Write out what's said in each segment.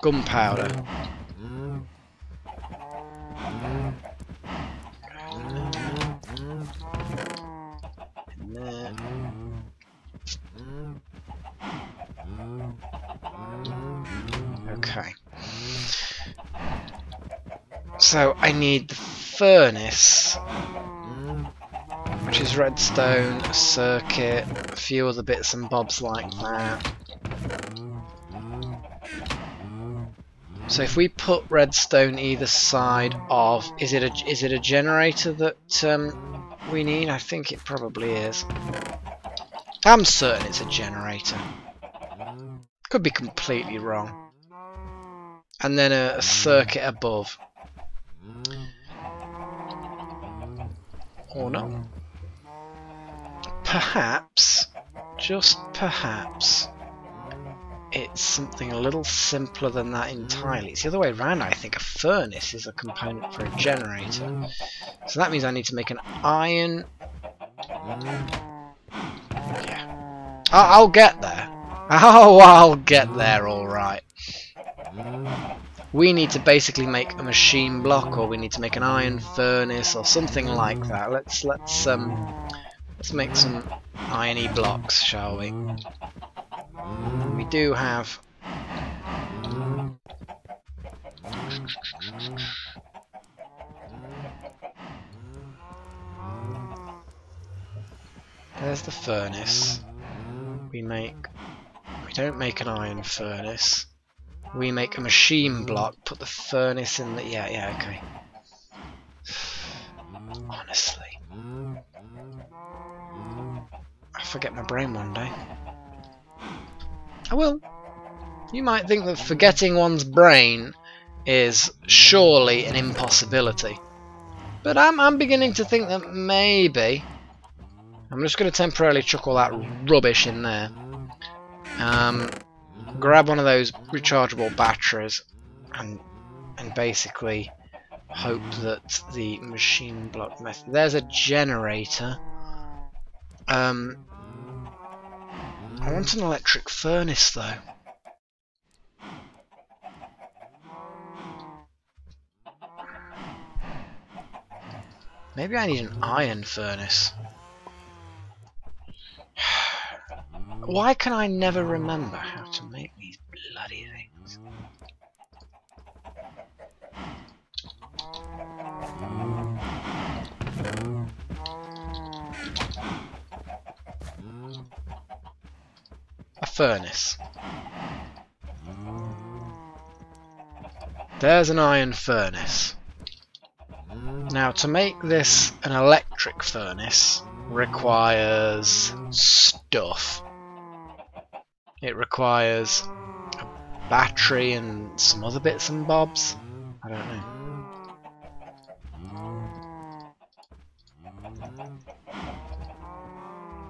gunpowder. Okay. So I need the furnace, which is redstone, a circuit, a few other bits and bobs like that. So if we put redstone either side of, is it a generator that we need? I think it probably is. I'm certain it's a generator. Could be completely wrong. And then a circuit above. Or not. Perhaps, just perhaps, it's something a little simpler than that entirely. It's the other way around. I think a furnace is a component for a generator. So that means I need to make an iron. Yeah. I'll get there. Oh, I'll get there, alright. We need to basically make a machine block, or we need to make an iron furnace, or something like that. Let's make some irony blocks, shall we? We do have. There's the furnace. We don't make an iron furnace. We make a machine block, put the furnace in the... Yeah, okay. Honestly. I'll forget my brain one day. I will. You might think that forgetting one's brain is surely an impossibility. But I'm beginning to think that maybe... I'm just going to temporarily chuck all that rubbish in there. Grab one of those rechargeable batteries and basically hope that the machine block method... There's a generator. I want an electric furnace though. Maybe I need an iron furnace. Why can I never remember how to make these bloody things? A furnace. There's an iron furnace. Now, to make this an electric furnace requires stuff. It requires a battery and some other bits and bobs. I don't know.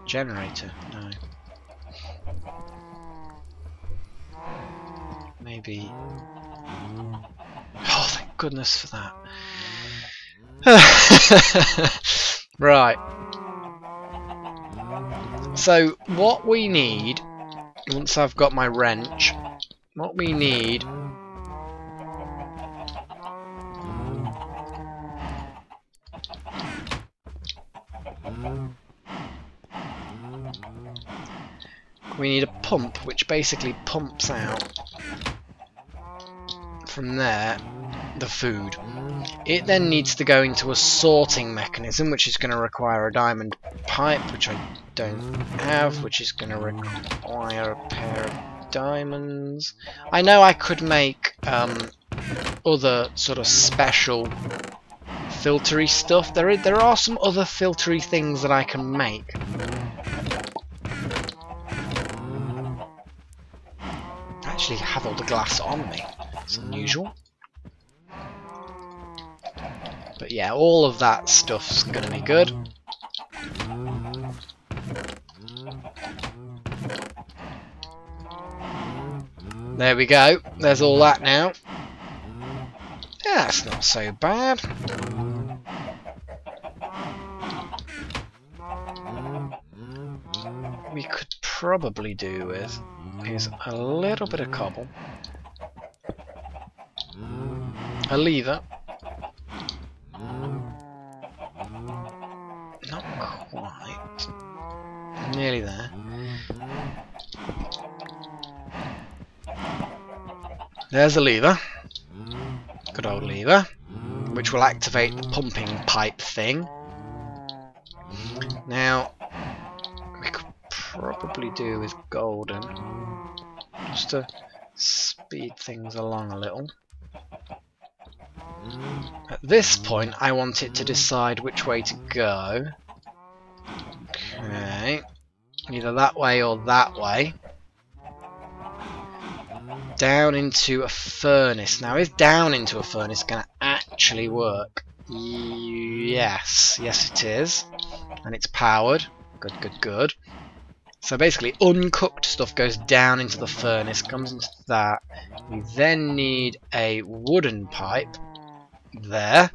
Generator? No. Maybe... Oh, thank goodness for that. Right. So, what we need, once I've got my wrench, what we need a pump which basically pumps out from there the food. It then needs to go into a sorting mechanism, which is going to require a diamond pipe, which I don't have, which is going to require a pair of diamonds. I know I could make other sort of special filtery stuff. There are some other filtery things that I can make. I actually have all the glass on me. It's unusual. But yeah, all of that stuff's gonna be good. There we go. There's all that now. Yeah, that's not so bad. We could probably do with is a little bit of cobble. a lever. Not quite. Nearly there. There's a lever. Good old lever. Which will activate the pumping pipe thing. Now, we could probably do with golden. Just to speed things along a little. At this point, I want it to decide which way to go. Okay. Either that way or that way. Down into a furnace. Now, is down into a furnace going to actually work? Yes. Yes, it is. And it's powered. Good, good, good. So basically, uncooked stuff goes down into the furnace, comes into that. We then need a wooden pipe there,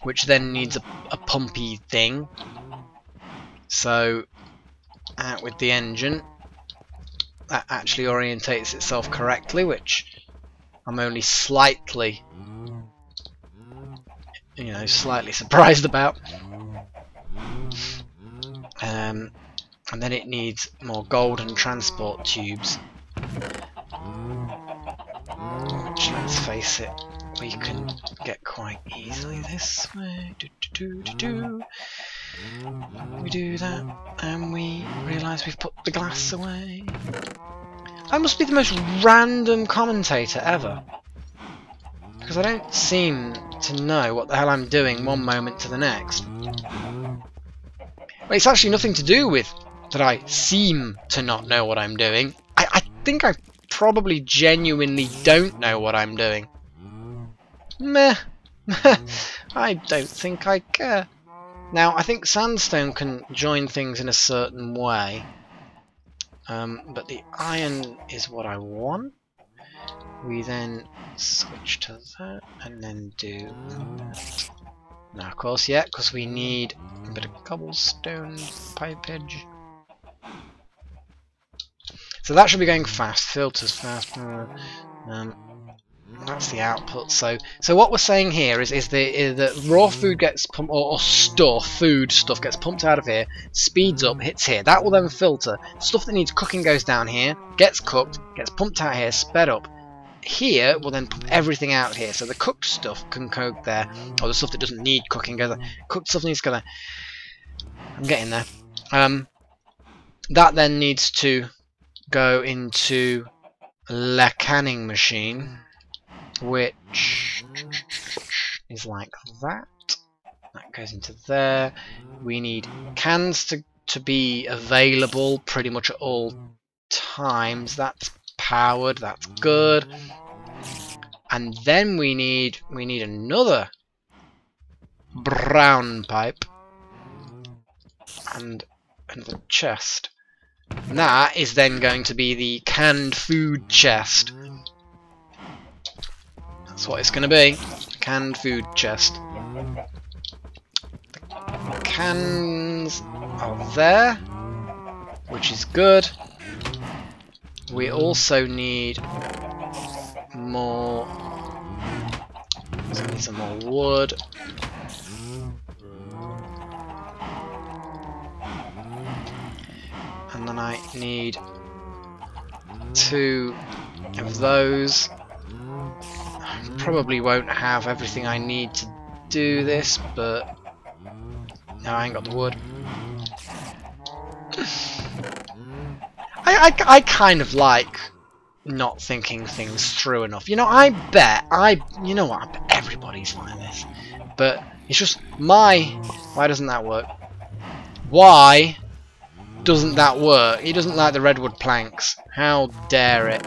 which then needs a pumpy thing. So, out with the engine. That actually orientates itself correctly, which I'm only slightly, slightly surprised about. And then it needs more golden transport tubes, which, let's face it, we can get quite easily this way. We do that, and we realise we've put the glass away. I must be the most random commentator ever, because I don't seem to know what the hell I'm doing one moment to the next. Well, it's actually nothing to do with that I seem to not know what I'm doing. I think I probably genuinely don't know what I'm doing. Meh. I don't think I care. Now, I think sandstone can join things in a certain way, but the iron is what I want. We then switch to that, and then do that. Now, of course, yeah, because we need a bit of cobblestone pipage. So that should be going fast. Filters fast. That's the output. So what we're saying here is that raw food gets pumped, or food stuff gets pumped out of here, speeds up, hits here. That will then filter. Stuff that needs cooking goes down here, gets cooked, gets pumped out here, sped up. Here will then pump everything out here. So the cooked stuff can cook there, or the stuff that doesn't need cooking goes there. Cooked stuff needs to go there. I'm getting there. That then needs to go into a canning machine, which is like that. That goes into there. We need cans to be available pretty much at all times. That's powered. That's good. And then we need another brown pipe and another chest. And that is then going to be the canned food chest. That's what it's going to be. Canned food chest. The cans are there, which is good. We also need more. So we need some more wood. And then I need 2 of those. Probably won't have everything I need to do this, but no, I ain't got the wood. I kind of like not thinking things through enough. I bet everybody's like this, but it's just why doesn't that work? Why doesn't that work? He doesn't like the redwood planks. How dare it?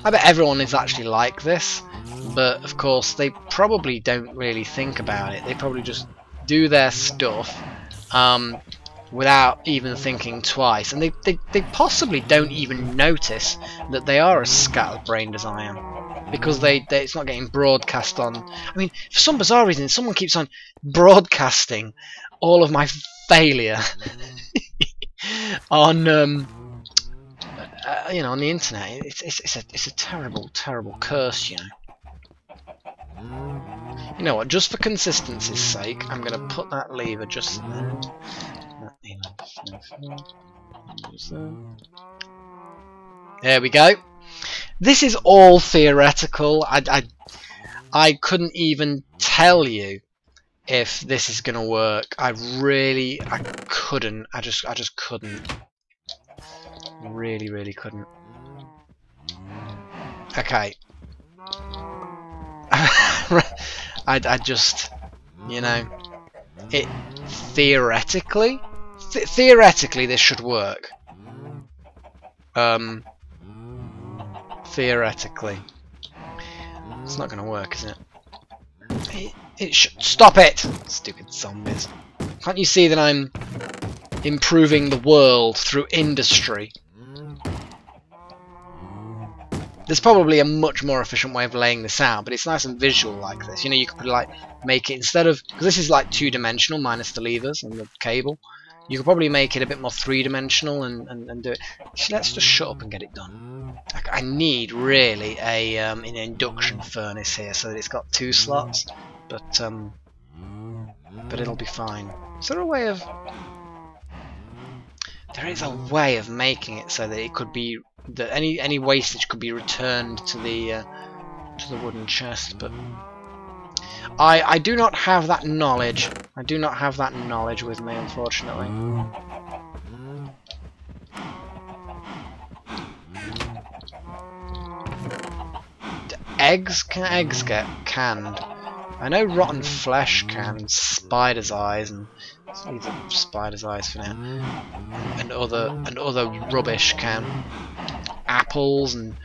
I bet everyone is actually like this, but of course they probably don't really think about it. They probably just do their stuff without even thinking twice, and they possibly don't even notice that they are as scatterbrained as I am, because it's not getting broadcast on. I mean, for some bizarre reason, someone keeps on broadcasting all of my failure on you know, on the internet, it's a terrible, terrible curse, you know. You know what? Just for consistency's sake, I'm going to put that lever just there. There we go. This is all theoretical. I couldn't even tell you if this is gonna work. I couldn't. I just couldn't. Really couldn't. Okay. I just, you know, it theoretically this should work. Theoretically, it's not gonna work, is it? It should. Stop it, stupid zombies! Can't you see that I'm improving the world through industry? There's probably a much more efficient way of laying this out, but it's nice and visual like this. You know, you could like make it, instead of, because this is like 2-dimensional minus the levers and the cable, you could probably make it a bit more 3-dimensional and do it. Let's just shut up and get it done. I need really an induction furnace here so that it's got 2 slots, but it'll be fine. Is there a way of? There is a way of making it so that it could be that any wastage could be returned to the wooden chest, but I do not have that knowledge. I do not have that knowledge with me, unfortunately. Eggs? Can eggs get canned? I know rotten flesh can, spider's eyes, and leave the spider's eyes for now, and other rubbish can. Apples and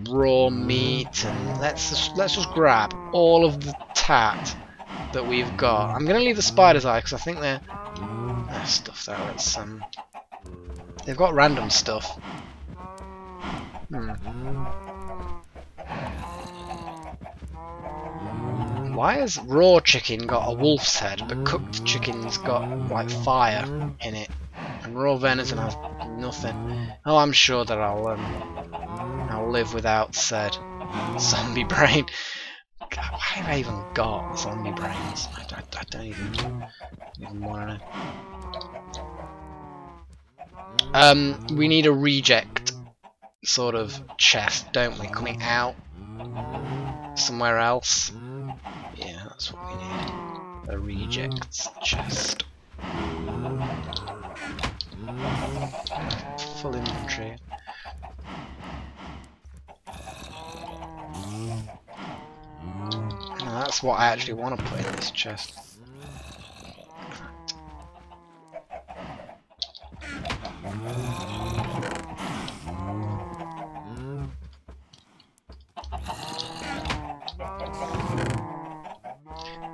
raw meat, and let's just grab all of the tat that we've got. I'm gonna leave the spider's eye because I think they're stuff there. Let's they've got random stuff. Why has raw chicken got a wolf's head, but cooked chicken's got like fire in it, and raw venison has nothing? Oh, I'm sure that I'll live without said zombie brain. God, why have I even got zombie brains? I don't even want to know. We need a reject sort of chest, don't we? Coming out somewhere else. Yeah, that's what we need. A rejects chest. Full inventory. No, that's what I actually want to put in this chest.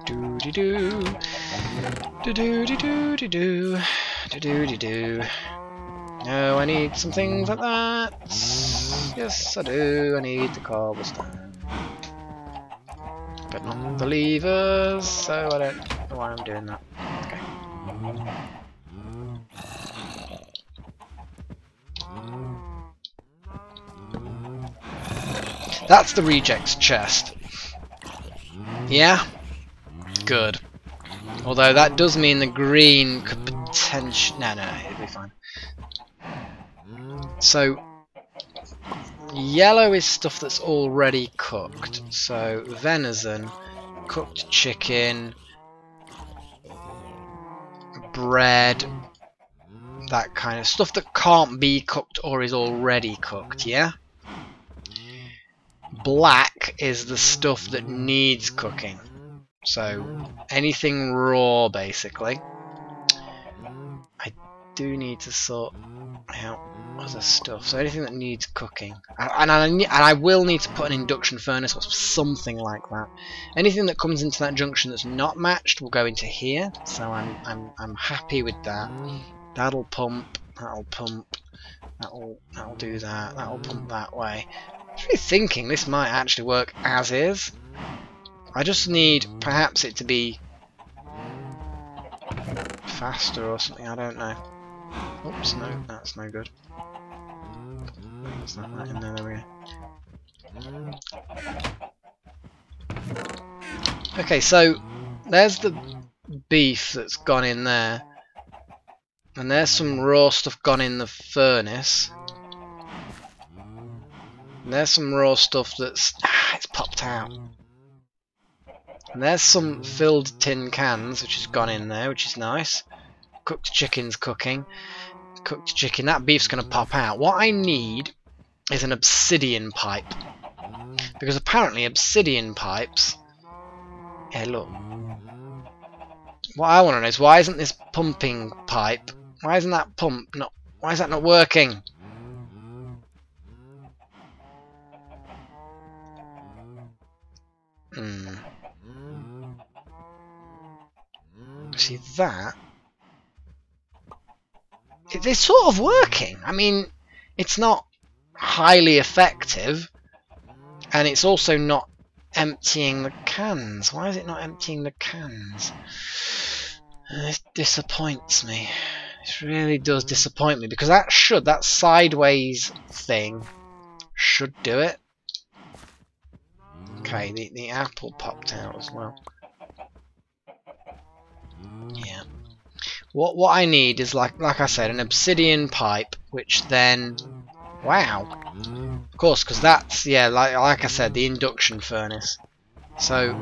Do-de-doo, do-do-de-doo-de-doo, do-do-de-doo. No, I need some things like that. Yes, I do. I need the cobblestone, but not the levers, so I don't know why I'm doing that. Okay. That's the rejects chest. Yeah? Good. Although that does mean the green could potentially... No, it'll be fine. So, yellow is stuff that's already cooked. So, venison, cooked chicken, bread, that kind of stuff that can't be cooked or is already cooked, yeah? Black is the stuff that needs cooking. So, anything raw, basically. I do need to sort out other stuff. So, anything that needs cooking. And I will need to put an induction furnace or something like that. Anything that comes into that junction that's not matched will go into here. So, I'm happy with that. That'll pump, that'll do that, that'll pump that way. I was really thinking this might actually work as is. I just need perhaps it to be faster or something, I don't know. Oops, no, that's no good. Is that right in there? There we go. Okay, so there's the beef that's gone in there. And there's some raw stuff gone in the furnace. And there's some raw stuff that's... it's popped out. And there's some filled tin cans, which has gone in there, which is nice. Cooked chicken's cooking. Cooked chicken. That beef's going to pop out. What I need is an obsidian pipe. Because apparently obsidian pipes... Yeah, look. What I want to know is, why isn't this pumping pipe... Why isn't that pump not... Why is that not working? See that? It's sort of working. I mean, it's not highly effective, and it's also not emptying the cans. Why is it not emptying the cans? This disappoints me. This really does disappoint me, because that sideways thing should do it. Okay, the apple popped out as well. Yeah. What I need is like I said, an obsidian pipe, which then, wow, of course, because that's, yeah, like I said, the induction furnace. So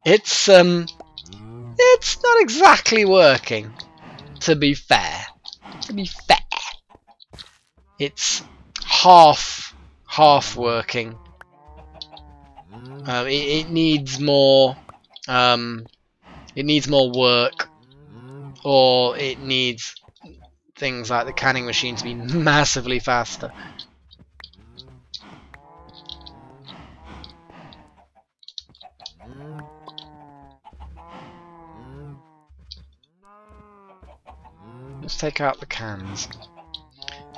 it's not exactly working, to be fair. It's half working. It needs more. It needs more work, or it needs things like the canning machine to be massively faster. Let's take out the cans.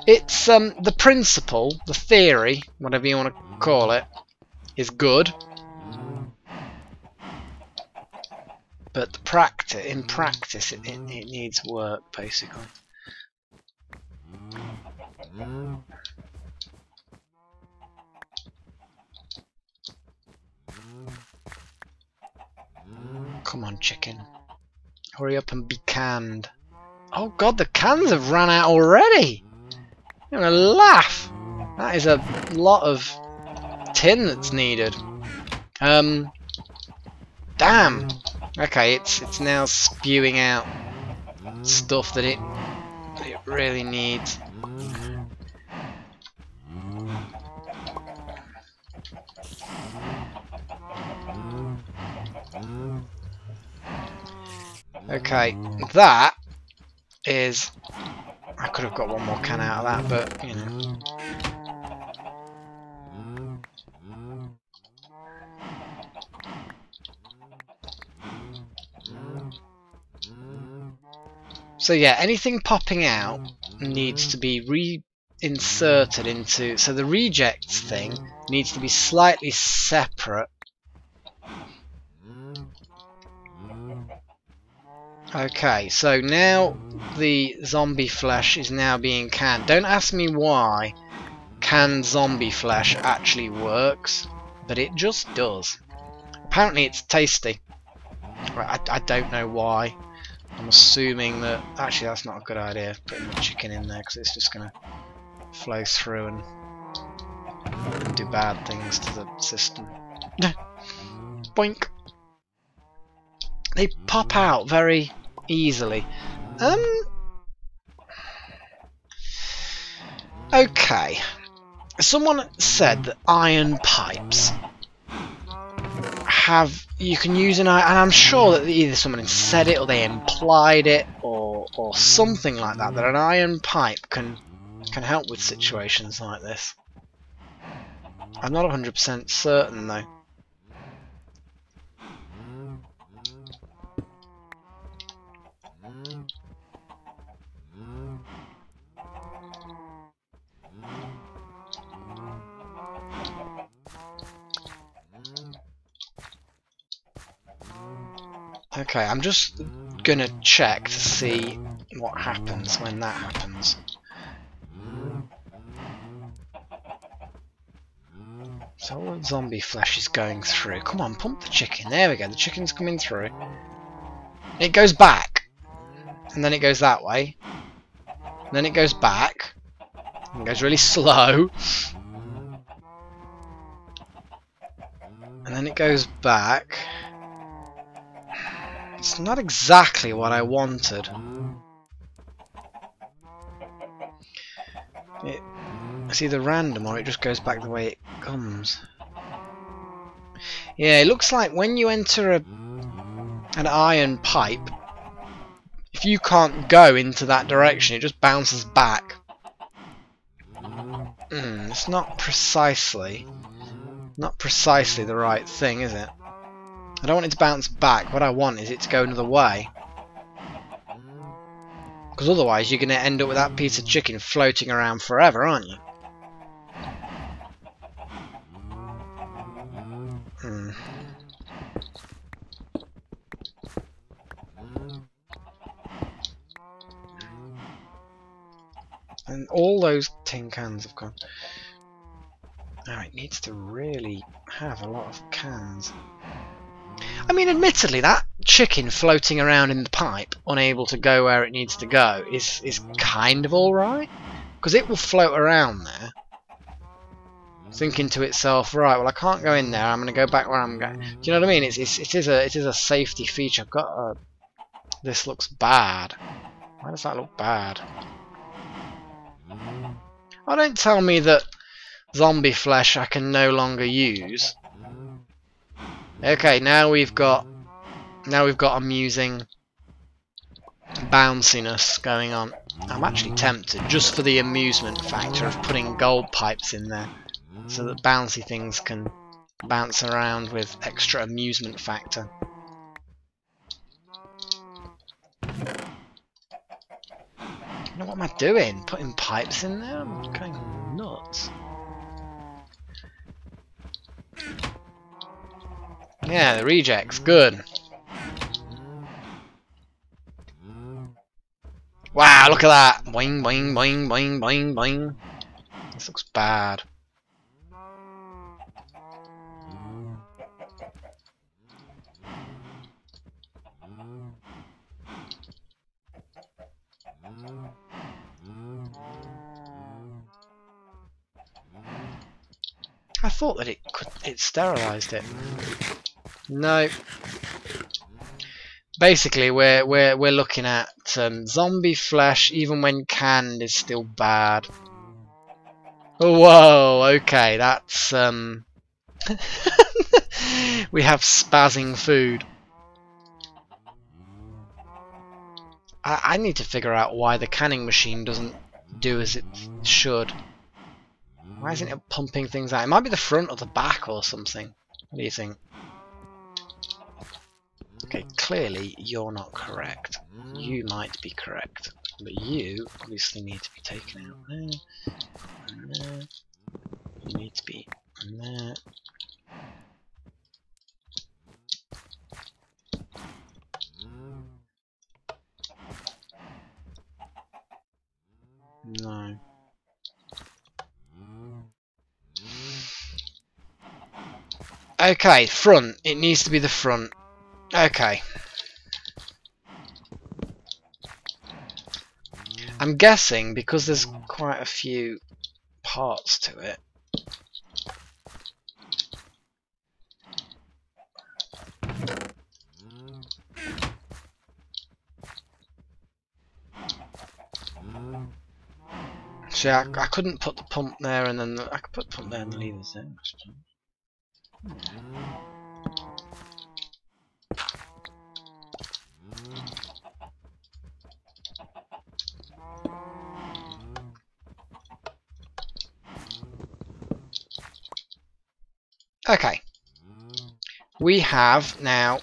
It's the principle, the theory, whatever you want to call it, is good, but in practice it needs work, basically. Come on, chicken, hurry up and be canned. Oh god, the cans have run out already. I'm gonna laugh. That is a lot of tin that's needed. Damn. Okay, it's now spewing out stuff that it really needs. Okay, that is... I could have got one more can out of that, but, you know. So yeah, anything popping out needs to be reinserted into... So the rejects thing needs to be slightly separate. Okay, so now the zombie flesh is now being canned. Don't ask me why canned zombie flesh actually works, but it just does. Apparently it's tasty. I don't know why. I'm assuming that... Actually, that's not a good idea, putting the chicken in there, because it's just going to flow through and do bad things to the system. Boink! They pop out very easily. Okay. Someone said that iron pipes have... You can use an iron... And I'm sure that either someone said it or they implied it or something like that, that an iron pipe can help with situations like this. I'm not 100% certain though. Okay, I'm just gonna check to see what happens when that happens. So all the zombie flesh is going through. Come on, pump the chicken. There we go. The chicken's coming through. It goes back. And then it goes that way. And then it goes back. It goes really slow. And then it goes back. It's not exactly what I wanted. It's either random or it just goes back the way it comes. Yeah, it looks like when you enter an iron pipe, if you can't go into that direction, it just bounces back. It's not precisely the right thing, is it? I don't want it to bounce back. What I want is it to go another way. Because otherwise you're going to end up with that piece of chicken floating around forever, aren't you? And all those tin cans have gone. Now it needs to really have a lot of cans. I mean, admittedly, that chicken floating around in the pipe, unable to go where it needs to go, is kind of alright. Because it will float around there, thinking to itself, right, well I can't go in there, I'm going to go back where I'm going. Do you know what I mean? It is a safety feature. I've got a... This looks bad. Why does that look bad? Oh, don't tell me that zombie flesh I can no longer use. Okay, now we've got amusing bounciness going on. I'm actually tempted, just for the amusement factor of putting gold pipes in there, so that bouncy things can bounce around with extra amusement factor. You know, what am I doing? Putting pipes in there? I'm going nuts. Yeah, the rejects, good. Wow, look at that! Boing, boing, boing, boing, boing, boing. This looks bad. I thought that it sterilized it. No. Basically, we're looking at zombie flesh, even when canned, is still bad. Whoa, okay, that's we have spazzing food. I need to figure out why the canning machine doesn't do as it should. Why isn't it pumping things out? It might be the front or the back or something. What do you think? Okay, clearly you're not correct. You might be correct, but you obviously need to be taken out there, and there. You need to be in there. No. Okay, front. It needs to be the front. Okay. I'm guessing because there's quite a few parts to it. See, I couldn't put the pump there and then I could put the pump there and the levers there. Okay. We have now...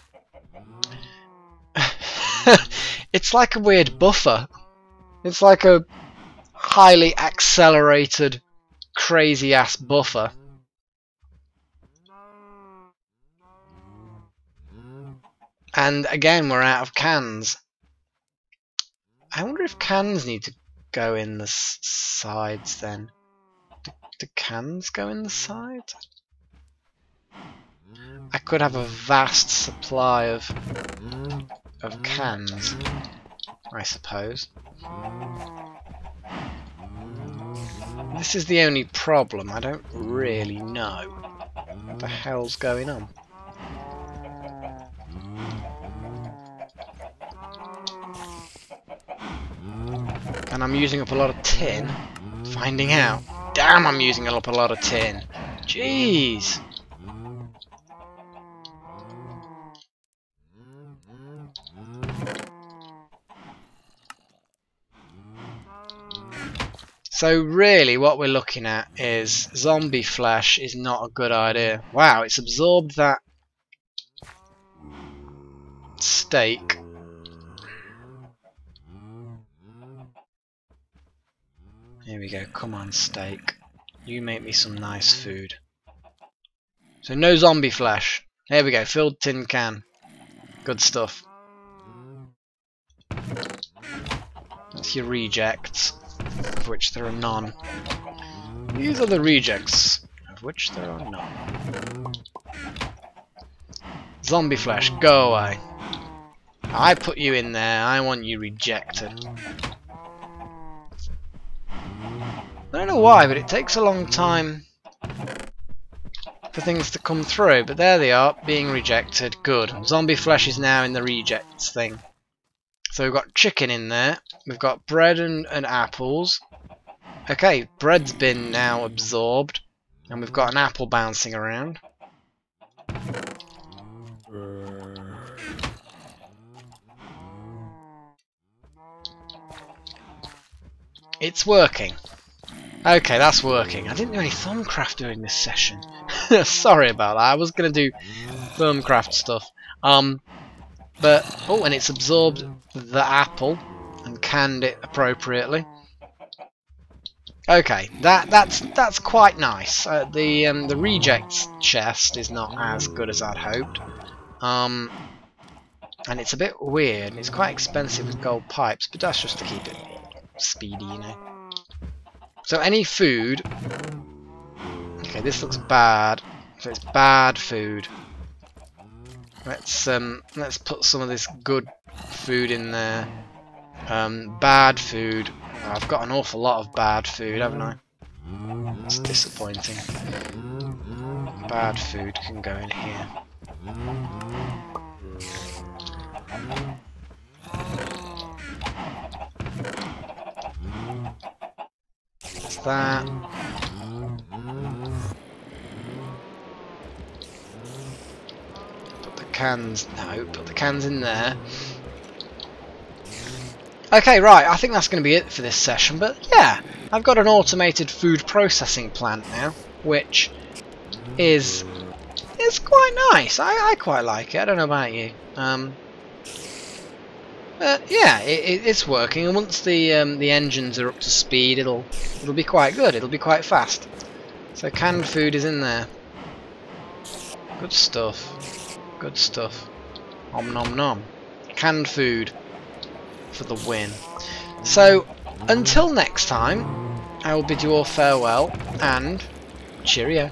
It's like a weird buffer. It's like a highly accelerated, crazy-ass buffer. And again, we're out of cans. I wonder if cans need to go in the sides then. Do cans go in the sides? I could have a vast supply of cans, I suppose. This is the only problem. I don't really know what the hell's going on. And I'm using up a lot of tin. Finding out. Damn, I'm using up a lot of tin. Jeez. So really what we're looking at is zombie flesh is not a good idea. Wow, it's absorbed that steak. Here we go, come on steak. You make me some nice food. So no zombie flesh. There we go, filled tin can. Good stuff. That's your rejects, of which there are none. These are the rejects, of which there are none. Zombie flesh, go away. I put you in there, I want you rejected. I don't know why, but it takes a long time for things to come through, but there they are, being rejected. Good. Zombie flesh is now in the rejects thing. So we've got chicken in there, we've got bread and apples. Okay, bread's been now absorbed, and we've got an apple bouncing around. It's working. Okay, that's working. I didn't do any Thermcraft during this session. Sorry about that. I was going to do Thermcraft stuff. But oh, and it's absorbed the apple and canned it appropriately. Okay, that's quite nice. The rejects chest is not as good as I'd hoped. And it's a bit weird. And it's quite expensive with gold pipes, but that's just to keep it speedy, you know. So any food. Okay, this looks bad. So it's bad food. Let's put some of this good food in there. Bad food. Oh, I've got an awful lot of bad food, haven't I? It's disappointing. Bad food can go in here. That's that. Put the cans. No, put the cans in there. Okay, right, I think that's going to be it for this session, but yeah, I've got an automated food processing plant now, which is quite nice. I quite like it. I don't know about you. Yeah, it's working, and once the engines are up to speed, it'll be quite good. It'll be quite fast. So canned food is in there. Good stuff. Good stuff. Om nom nom. Canned food for the win. So until next time, I will bid you all farewell and cheerio.